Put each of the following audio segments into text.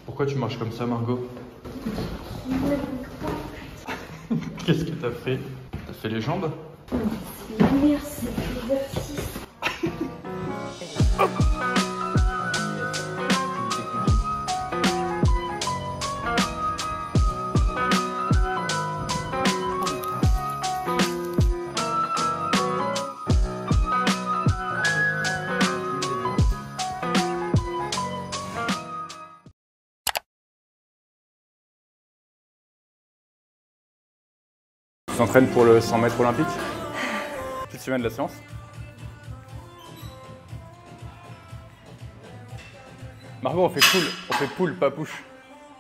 Pourquoi tu marches comme ça, Margot? Qu'est-ce que t'as fait? T'as fait les jambes? C'est la merde, c'est l'exercice. Tu t'entraînes pour le 100 mètres olympique? Tu te souviens de la séance? Margot, on fait poule, pas push.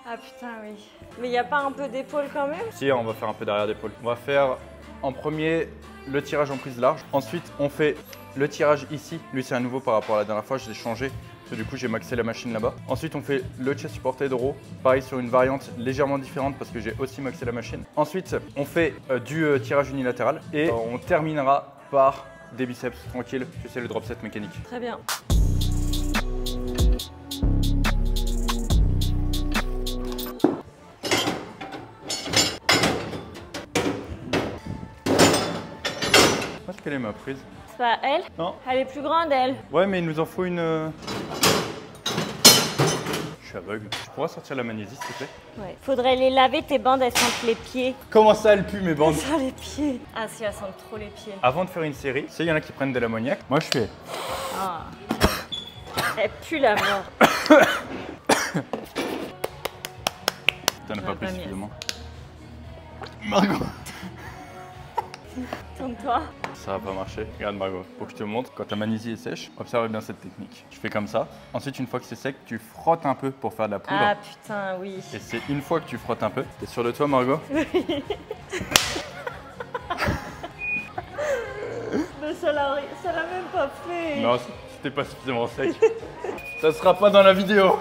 Ah putain, oui. Mais il n'y a pas un peu d'épaule quand même? Si, on va faire un peu derrière d'épaule. On va faire en premier le tirage en prise large. Ensuite, on fait le tirage ici. Lui, c'est un nouveau par rapport à la dernière fois, je l'ai changé. Du coup, j'ai maxé la machine là-bas. Ensuite, on fait le chest supported row. Pareil sur une variante légèrement différente parce que j'ai aussi maxé la machine. Ensuite, on fait du tirage unilatéral et on terminera par des biceps tranquille. Tu sais, le drop set mécanique. Très bien. Est-ce qu'elle est ma prise? C'est pas elle? Non. Elle est plus grande, elle. Ouais, mais il nous en faut une... Je suis aveugle. Tu pourras sortir la magnésie, s'il te plaît? Ouais. Faudrait les laver, tes bandes, elles sentent les pieds. Comment ça, elle pue mes bandes? Elles sentent les pieds. Ah si, elles sentent trop les pieds. Avant de faire une série, tu sais, il y en a qui prennent de l'ammoniac. Moi, je fais... Ah. Elle pue la mort. T'en as pas pris pas mis. suffisamment. Margot! Tourne-toi. Ça va pas marcher. Regarde Margot, faut que je te montre. Quand ta magnésie est sèche, observe bien cette technique. Tu fais comme ça. Ensuite, une fois que c'est sec, tu frottes un peu pour faire de la poudre. Ah putain, oui. Et c'est une fois que tu frottes un peu. T'es sûr de toi, Margot? Mais ça l'a même pas fait. Non, c'était pas suffisamment sec. Ça sera pas dans la vidéo.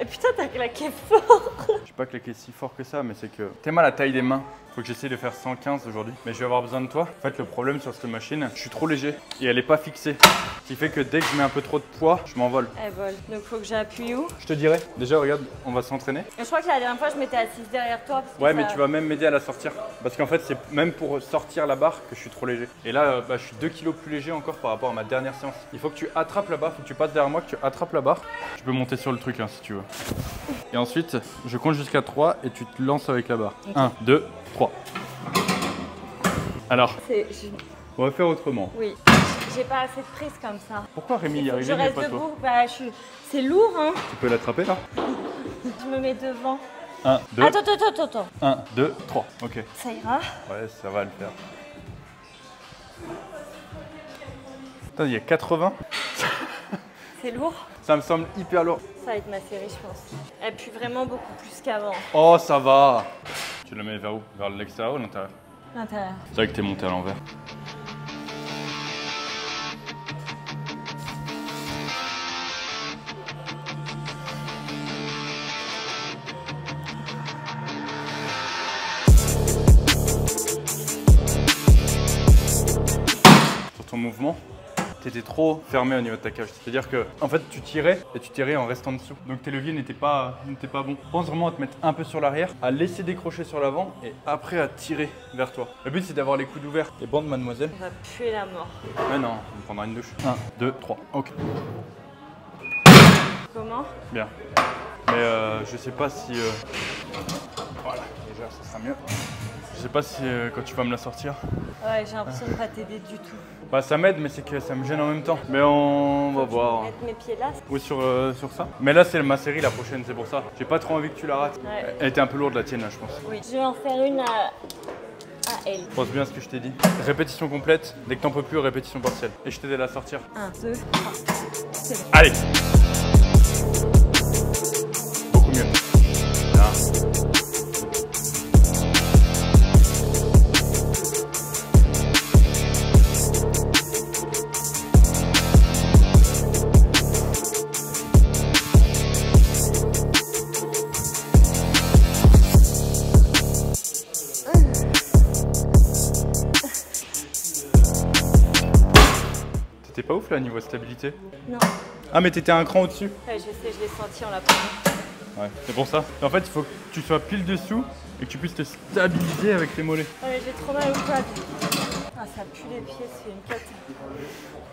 Et putain, t'as claqué fort. Je suis pas claqué si fort que ça, mais c'est que t'es mal à la taille des mains. Faut que j'essaie de faire 115 aujourd'hui. Mais je vais avoir besoin de toi. En fait, le problème sur cette machine, je suis trop léger et elle est pas fixée. Ce qui fait que dès que je mets un peu trop de poids, je m'envole. Elle vole. Donc faut que j'appuie où? Je te dirai. Déjà, regarde, on va s'entraîner. Je crois que la dernière fois, je m'étais assise derrière toi. Parce que Ouais, ça... mais tu vas même m'aider à la sortir. Parce qu'en fait, c'est même pour sortir la barre que je suis trop léger. Et là, je suis 2 kilos plus léger encore par rapport à ma dernière séance. Il faut que tu attrapes la barre, faut que tu passes derrière moi, que tu attrapes la barre. Tu peux monter sur le truc, hein, si tu veux. Et ensuite, je compte jusqu'à 3 et tu te lances avec la barre. Okay. 1, 2, 3. Alors, on va faire autrement. Oui, j'ai pas assez de prise comme ça. Pourquoi Rémi y arrive? Je reste debout, bah, c'est lourd, hein. Tu peux l'attraper là? Je me mets devant. 1, 2. Attends. 1, 2, 3. Ok. Ça ira? Ouais, ça va le faire. Attends, il y a 80. C'est lourd? Ça me semble hyper lourd. Ça va être ma série, je pense. Elle pue vraiment beaucoup plus qu'avant. Oh, ça va. Tu la mets vers où? Vers l'extérieur ou l'intérieur? L'intérieur. C'est vrai que t'es monté à l'envers. Sur ton mouvement, t'étais trop fermé au niveau de ta cage. C'est-à-dire que, en fait, tu tirais en restant dessous. Donc tes leviers n'étaient pas bons. Pense vraiment à te mettre un peu sur l'arrière, à laisser décrocher sur l'avant et après à tirer vers toi. Le but, c'est d'avoir les coudes ouverts. Les bandes, mademoiselle. On va puer la mort. Mais non, on prendra une douche. 1, 2, 3. Ok. Comment? Bien. Mais je sais pas si... Voilà, déjà, ça sera mieux. Je sais pas si quand tu vas me la sortir. Ouais, j'ai l'impression de pas t'aider du tout. Bah ça m'aide, mais c'est que ça me gêne en même temps. Mais on va voir. Mettre mes pieds là. Oui, sur ça. Mais là, c'est ma série, la prochaine, c'est pour ça. J'ai pas trop envie que tu la rates. Ouais. Elle était un peu lourde, la tienne, là, je pense. Oui. Je vais en faire une à elle. Pense bien à ce que je t'ai dit. Répétition complète. Dès que t'en peux plus, répétition partielle. Et je t'aide à la sortir. 1, 2, 3. C'est bon. Allez! Beaucoup mieux. Là. C'était pas ouf là niveau stabilité? Non. Ah mais t'étais un cran au-dessus? Ouais, je sais, je l'ai senti en la prenant. Ouais, c'est pour ça. En fait, il faut que tu sois pile dessous et que tu puisses te stabiliser avec tes mollets. Ouais, mais j'ai trop mal au quad. Ah, ça pue les pieds, c'est une quête.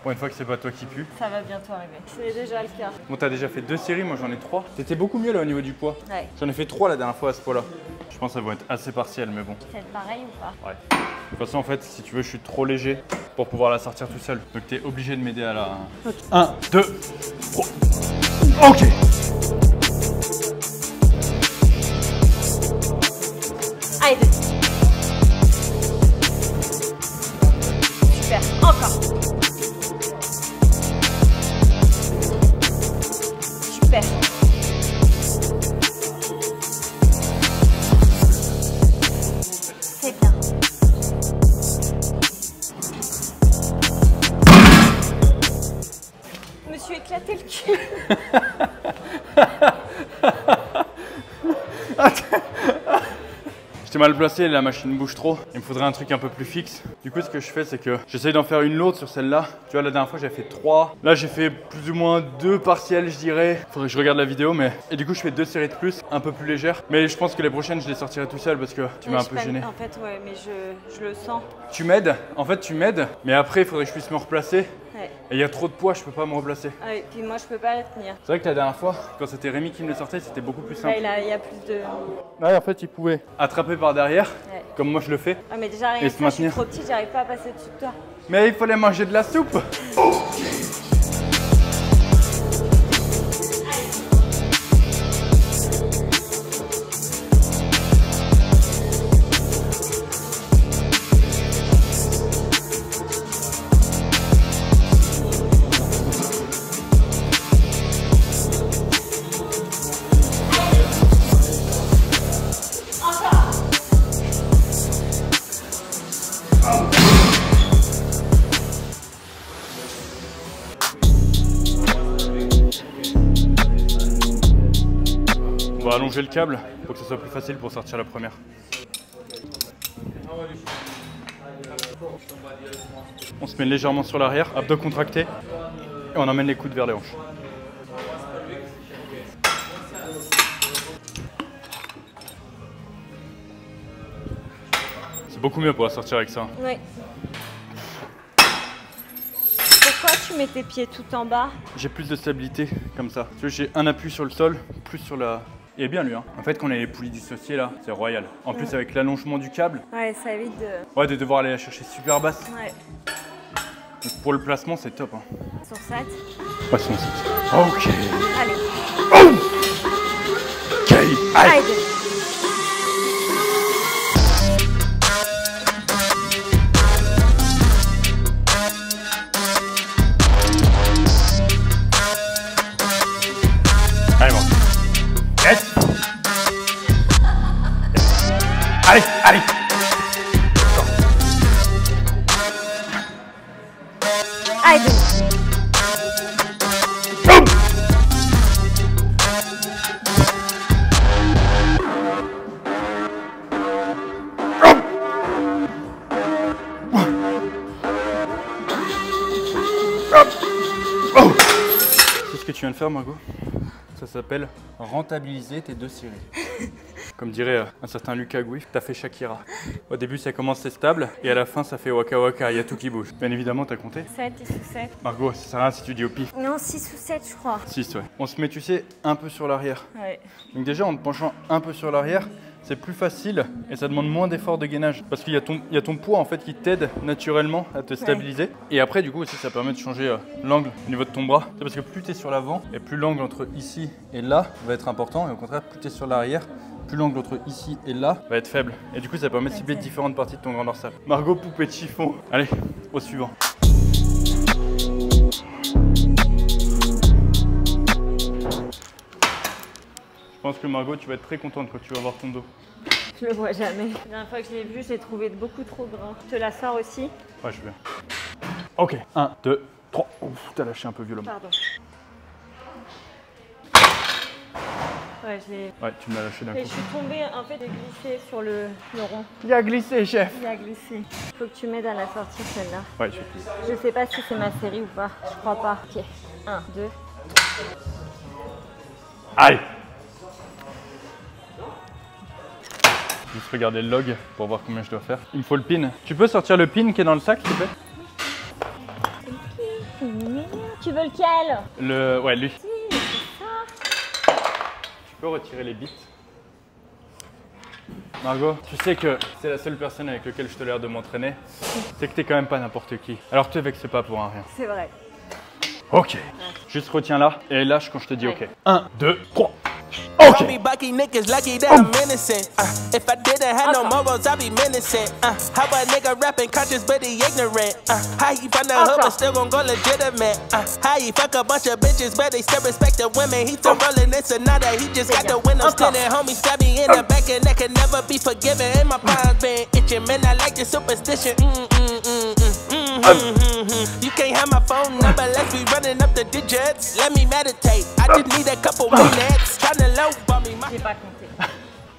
Pour une fois que c'est pas toi qui pue. Ça va bientôt arriver. C'est déjà le cas. Bon, t'as déjà fait 2 séries, moi j'en ai 3. T'étais beaucoup mieux là au niveau du poids. Ouais. J'en ai fait 3 la dernière fois à ce poids-là. Je pense que ça va être assez partiel, mais bon. Faites pareil ou pas? Ouais. De toute façon, en fait, si tu veux, je suis trop léger pour pouvoir la sortir tout seul. Donc t'es obligé de m'aider à la... Okay. 1, 2, 3. Ok. Allez, 2. Super, encore. Super. C'est bien. Je me suis éclaté le cul. J'étais mal placé, la machine bouge trop. Il me faudrait un truc un peu plus fixe. Du coup, ce que je fais, c'est que j'essaye d'en faire une lourde sur celle-là. Tu vois, la dernière fois, j'ai fait 3. Là, j'ai fait plus ou moins 2 partiels, je dirais. Faudrait que je regarde la vidéo, mais... Et du coup, je fais 2 séries de plus, un peu plus légères. Mais je pense que les prochaines, je les sortirai tout seul parce que tu m'as un peu gêné. En fait, ouais, mais je le sens. Tu m'aides. En fait, tu m'aides. Mais après, il faudrait que je puisse me replacer. Ouais. Et il y a trop de poids, je peux pas me replacer. Ah oui, puis moi, je peux pas la tenir. C'est vrai que la dernière fois, quand c'était Rémi qui me le sortait, c'était beaucoup plus simple. Là, il y a plus de... Ouais, en fait, il pouvait attraper par derrière, Ouais. comme moi je le fais. Ah, mais déjà, rien Et que se ça, je suis maintenir. trop petite, j'arrive pas à passer dessus de toi. Mais il fallait manger de la soupe. On va allonger le câble pour que ce soit plus facile pour sortir la première. On se met légèrement sur l'arrière, abdos contractés, et on emmène les coudes vers les hanches. C'est beaucoup mieux pour la sortir avec ça. Oui. Pourquoi tu mets tes pieds tout en bas? J'ai plus de stabilité comme ça. Tu vois, j'ai un appui sur le sol, plus sur la... Il est bien lui, hein. En fait, quand on a les poulies dissociées là, c'est royal. En plus, avec l'allongement du câble, Ouais, ça évite de... ouais, de devoir aller la chercher super basse. Ouais. Donc, pour le placement, c'est top. Hein. Sur 7. Ouais, sur 7. Ok. Allez. Ok. Allez. Allez. Allez, bon. Yes. Allez, allez. Allez. Boum. Oh. C'est ce que tu viens de faire, Margot. Ça s'appelle rentabiliser tes 2 séries. Comme dirait un certain Lucas Gouif, t'as fait Shakira. Au début, ça commence c'est stable et à la fin, ça fait waka waka, il y a tout qui bouge. Bien évidemment, t'as compté. 7, 10 ou 7. Margot, ça sert à rien si tu dis au pif. Non, 6 ou 7, je crois. 6, ouais. On se met, tu sais, un peu sur l'arrière. Ouais. Donc déjà, en te penchant un peu sur l'arrière, c'est plus facile et ça demande moins d'effort de gainage. Parce qu'il y a ton poids en fait qui t'aide naturellement à te stabiliser. Et après, du coup, aussi, ça permet de changer l'angle au niveau de ton bras. C'est parce que plus tu es sur l'avant et plus l'angle entre ici et là va être important. Et au contraire, plus tu es sur l'arrière, plus l'angle entre ici et là va être faible. Et du coup, ça permet de cibler différentes parties de ton grand dorsal. Margot, poupée de chiffon. Allez, au suivant. Je pense que Margot, tu vas être très contente quand tu vas voir ton dos. Je le vois jamais. La dernière fois que je l'ai vu, je l'ai trouvé beaucoup trop grand. Je te la sors aussi. Ouais, je viens. Ok, 1, 2, 3. Ouf, t'as lâché un peu violemment. Pardon. Ouais, je l'ai. Ouais, tu me l'as lâché d'un coup. Et je suis tombée, en fait, j'ai glissé sur le rond. Il a glissé, chef. Il a glissé. Faut que tu m'aides à la sortir celle-là. Ouais, je Je sais pas si c'est ma série ou pas. Je crois pas. Ok. 1, 2. Allez. Juste regarder le log pour voir combien je dois faire. Il me faut le pin. Tu peux sortir le pin qui est dans le sac, s'il te plaît? Tu veux lequel? Ouais, lui. Si, c'est ça. Tu peux retirer les bits. Margot, tu sais que c'est la seule personne avec laquelle je te l'air de m'entraîner. C'est que t'es quand même pas n'importe qui. Alors te vexe pas pour un rien. C'est vrai. Ok. Juste retiens là et lâche quand je te dis ok. 1, 2, 3. Call me Bucky, niggas lucky that I'm innocent. If I didn't have no morals, I'd be menacing. How a nigga rapping conscious but he ignorant? How he from the hood but still gon' go legitimate? How he fuck a bunch of bitches but they still respect the women? He still rollin' this and nada, he just got the windows tinted. Homie stab me in the back and that can never be forgiven. And my palms been itching, man, I like the superstition. You can't have my phone number unless we running up the digits. Let me meditate, I just need a couple minutes. Tryna low bump me, my J'ai pas compté.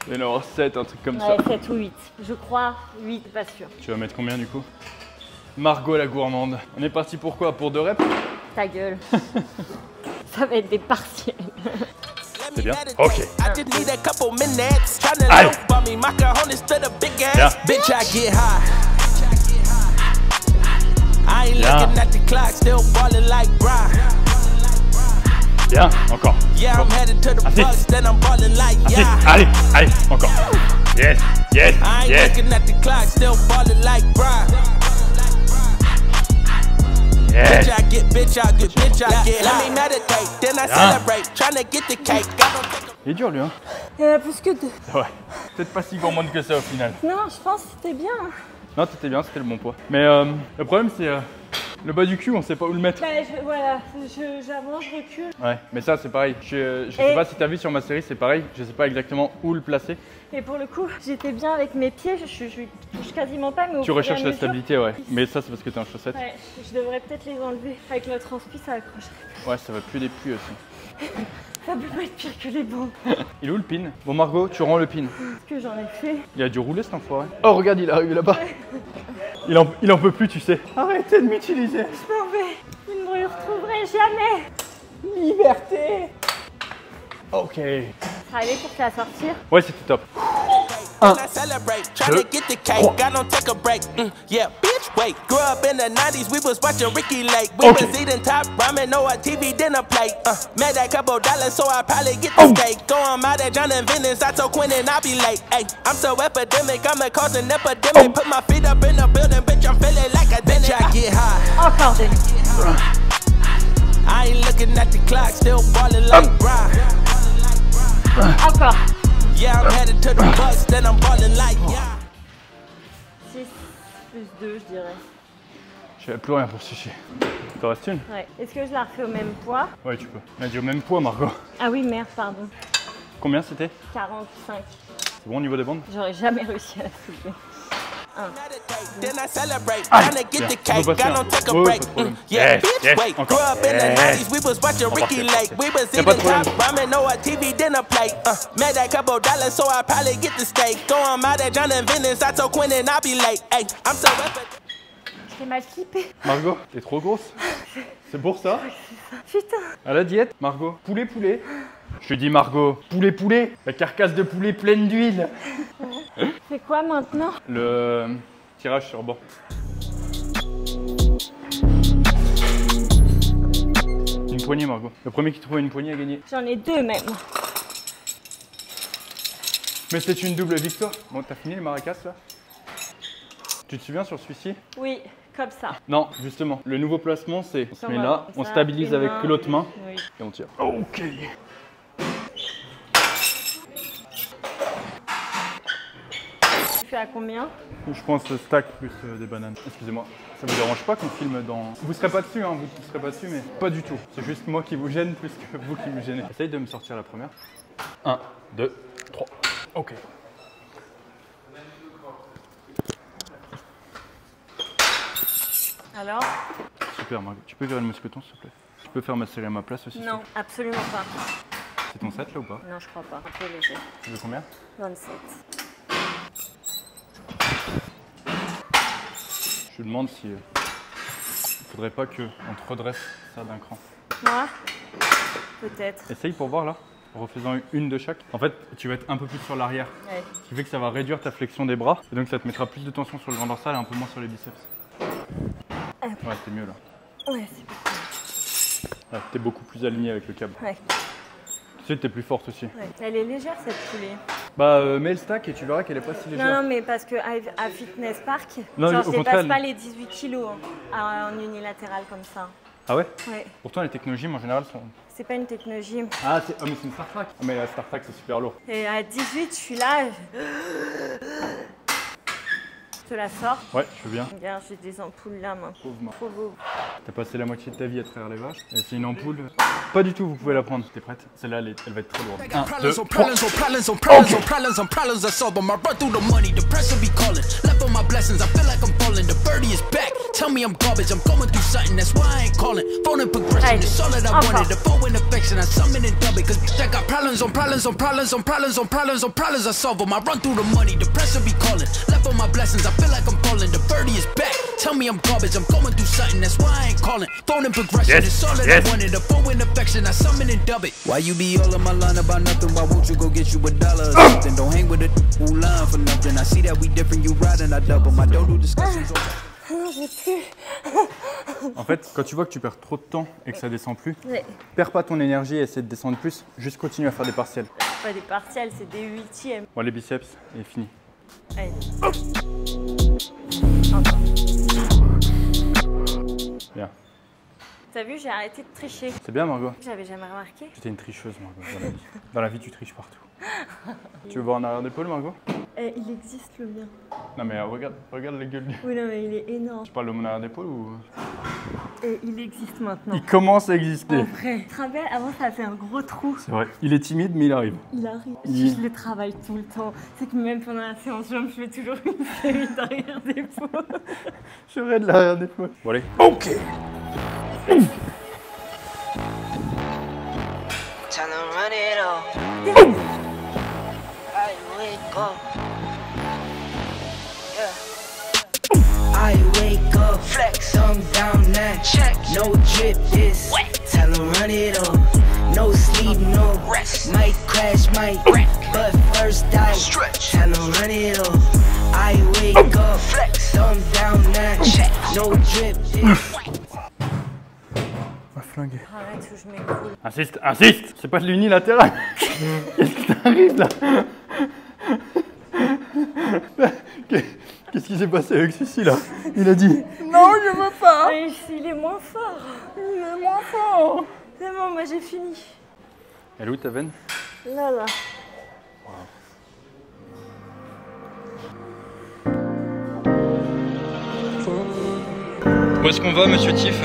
Il y en aura 7, un truc comme ça. Ouais, 7 ou 8. Je crois 8, pas sûr. Tu vas mettre combien du coup? Margot la gourmande. On est parti pour quoi? Pour 2 reps? Ta gueule. Ça va être des partiels. C'est bien. Ok. I just need a couple minutes. Tryna low bump me, my cojones to the big ass. Bitch, I get high. I ain't looking at the clock, still ballin' like Brian. Bien, encore. Yeah, I'm headed to the Bucks, then I'm ballin' like yeah. Allez, allez, encore. Yes, yes, I ain't yes. looking at the clock, still ballin' like Brian. Yes. Bitch, I get, bitch, I get, bitch, I get. Let me meditate, then I celebrate. Tryna get the cake. Il est dur lui, hein? Il y en a plus que 2. Ouais. Peut-être pas si gourmande que ça au final. Non, je pense que c'était bien. Non, t'étais bien, c'était le bon poids. Mais le problème, c'est le bas du cul, on sait pas où le mettre. Bah, voilà, j'avance, je recule. Ouais, mais ça, c'est pareil. Je sais pas si t'as vu sur ma série, c'est pareil. Je sais pas exactement où le placer. Et pour le coup, j'étais bien avec mes pieds, je touche quasiment pas, mais au Tu fur et à recherches la mesure- stabilité, ouais. Mais ça, c'est parce que t'es en chaussettes. Ouais, je devrais peut-être les enlever. Avec le transpi, ça accrocherait. Ouais, ça va plus des pluies aussi. Ça peut pas être pire que les bons. Il est où le pin? Bon, Margot, tu rends le pin. Ce que j'en ai fait. Il a dû rouler cet enfoiré. Oh, regarde, il est arrivé là-bas. Il en peut plus, tu sais. Arrêtez de m'utiliser. Je m'en vais. Vous ne me retrouverez jamais. Liberté. Ok. Ça allait pour te la sortir. Ouais, c'était top. I celebrate, tryna get the cake. I don't take a break. Yeah, bitch, wait. Grew up in the 90s, we was watching Ricky Lake. We was eating top ramen, no a TV dinner plate. Made that couple dollars, so I probably get the steak. Going out at John and Venice, I told Quinn and I'll be late. Ay, I'm so epidemic, I'm a cause an epidemic. Put my feet up in the building, bitch, I'm feeling like a bitch. I get high. Encore deux. I ain't looking at the clock, still ballin' like Brian. Encore. Yeah, I'm headed to the Bucks, then I'm ballin' like yeah. 6 plus 2, je dirais. J'avais plus rien pour sécher. T'en restes une? Ouais. Est-ce que je la refais au même poids? Ouais, tu peux. On a dit au même poids, Margot. Ah oui, merde, pardon. Combien c'était? 45. C'est bon au niveau des bandes? J'aurais jamais réussi à la soulever. Then I celebrate, tryna get the cake. I don't take a break. Yeah, bitch, wait. Grew up in the 90s, we was watching Ricky Lake. We was eating top ramen, no a TV dinner plate. Made that couple dollars, so I probably get the steak. Going out at John and Venice, I told Quinn and I'll be late. Ay, I'm so J'ai mal clippé. Margot, t'es trop grosse. C'est pour ça? Putain. À la diète, Margot. Poulet, poulet. Je te dis, Margot, poulet, poulet. La carcasse de poulet pleine d'huile. C'est quoi maintenant? Le tirage sur bord. Une poignée, Margot. Le premier qui trouve une poignée a gagné. J'en ai 2 même. Mais c'est une double victoire. Bon, t'as fini le maracas là? Tu te souviens sur celui-ci? Oui, comme ça. Non, justement. Le nouveau placement, c'est on se met Comme là, on ça, stabilise une avec main. l'autre main Oui. et on tire. Ok. Tu fais à combien? Je pense stack plus des bananes. Excusez-moi. Ça vous dérange pas qu'on filme dans... Vous serez pas dessus, hein, vous ne serez pas dessus, mais pas du tout. C'est juste moi qui vous gêne plus que vous qui me gênez. Essaye de me sortir la première. 1, 2, 3. Ok. Alors? Super, Margot. Tu peux virer le mousqueton, s'il te plaît? Tu peux faire ma série à ma place aussi? Non, absolument pas. C'est ton 7 là ou pas? Non, je crois pas. Un peu léger. Tu veux combien? 27. Je me demande si faudrait pas qu'on te redresse ça d'un cran. Moi? Peut-être. Essaye pour voir là, en refaisant une de chaque. En fait, tu vas être un peu plus sur l'arrière. Ouais. Ce qui fait que ça va réduire ta flexion des bras. Et donc ça te mettra plus de tension sur le grand dorsal et un peu moins sur les biceps. Ouais, c'est mieux là. Ouais, c'est bien. Ouais, t'es beaucoup plus aligné avec le câble. Ouais. Tu sais, t'es plus forte aussi. Ouais. Elle est légère cette poulie. Bah, mets le stack et tu verras qu'elle est pas si légère. Non, mais parce que à Fitness Park, Non, genre, au je dépasse contraire, pas les 18 kilos en unilatéral comme ça. Ah ouais? Ouais. Pourtant, les technologies en général sont. C'est pas une technologie. Ah, mais c'est une Star Trek. Ah, mais la Star Trek, c'est super lourd. Et à 18, je suis là. Je te la sors. Ouais, je veux bien. Regarde, j'ai des ampoules là, moi. Pauvre main. Trop beau. T'as passé la moitié de ta vie à traire les vaches. Et c'est une ampoule. Pas du tout, vous pouvez la prendre. T'es prête? Celle-là, elle va être très lourde. 1, 2, 3. Problems I solve them. I run through the money, the press will be calling. Left on my blessings, I feel like I'm falling. The birdie is back. Tell me I'm garbage, I'm going through something, that's why I ain't calling. Phone and progression, it's all that I wanted. The phone and affection, I summon and dub it. Cause I got problems on problems on problems on problems on problems on problems I solve them. I run through the money, the press will be calling. Left on my blessings, I feel like I'm falling. The birdie is back. Tell me I'm garbage, I'm going through something, that's why I ain't calling. Phone and progression, it's all that I wanted. The phone and affection, I summon and dub it. Why you be all in my line about nothing? Why won't you go get you $1 or something? Don't hang with it who lying for nothing. I see that we different, you riding, I double. I don't do discussions on. En fait, quand tu vois que tu perds trop de temps et que ça descend plus, Ouais. perds pas ton énergie et essaie de descendre plus. Juste continue à faire des partiels. Pas des partiels, c'est des huitièmes. Bon, les biceps, et fini. Allez. Encore. Bien. T'as vu, j'ai arrêté de tricher. C'est bien, Margot? J'avais jamais remarqué. J'étais une tricheuse, Margot, dans la vie. Dans la vie, tu triches partout. Tu veux voir un arrière d'épaule, Margot? Il existe le mien. Non, mais regarde la gueule. Oui, non, mais il est énorme. Tu parles de mon arrière d'épaule ou? Et il existe maintenant. Il commence à exister. En vrai. Tu te rappelles, avant ça fait un gros trou. C'est vrai. Il est timide, mais il arrive. Il arrive. Il- Je le travaille tout le temps. C'est que même pendant la séance jambes, je fais toujours une série d'arrière d'épaule. Je ferai de l'arrière d'épaule. Bon, allez. Ok. Tell them run it all. I wake up. Yeah. I wake up, flex, thumb down now. Check, no drip, this. Tell them run it all. No sleep, no rest. Might crash, might wreck. But first I stretch. Tell them run it all. I wake up, flex, thumb down now. Check, no drip, this. Flingué. Arrête ou je m'écroule. Insiste, insiste. C'est pas de l'unilatéral. Qu'est-ce qui t'arrive là? Qu'est-ce qui s'est passé avec Cécile là? Il a dit non, je veux pas. Mais il est moins fort. Il est moins fort. C'est bon, moi j'ai fini. Elle est où ta veine? Là, là. Où est-ce qu'on va, monsieur Tiff?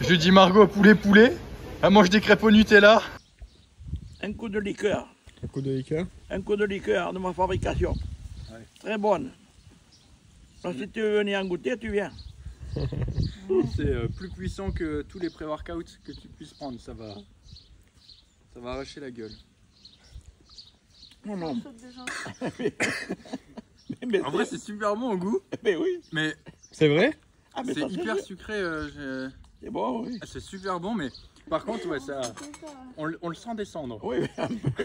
Je dis Margot poulet, elle mange des crêpes au Nutella. Un coup de liqueur. Un coup de liqueur. Un coup de liqueur de ma fabrication. Ouais. Très bonne. Alors, si tu veux venir en goûter, tu viens. C'est plus puissant que tous les pré-workouts que tu puisses prendre, ça va arracher la gueule. Non, non. En vrai, c'est super bon au goût, Mais oui. mais C'est vrai? Ah, mais c'est ça, hyper bien. sucré. C'est bon, oui. C'est super bon, mais par contre, ouais, ça, on le sent descendre. Oui, un peu.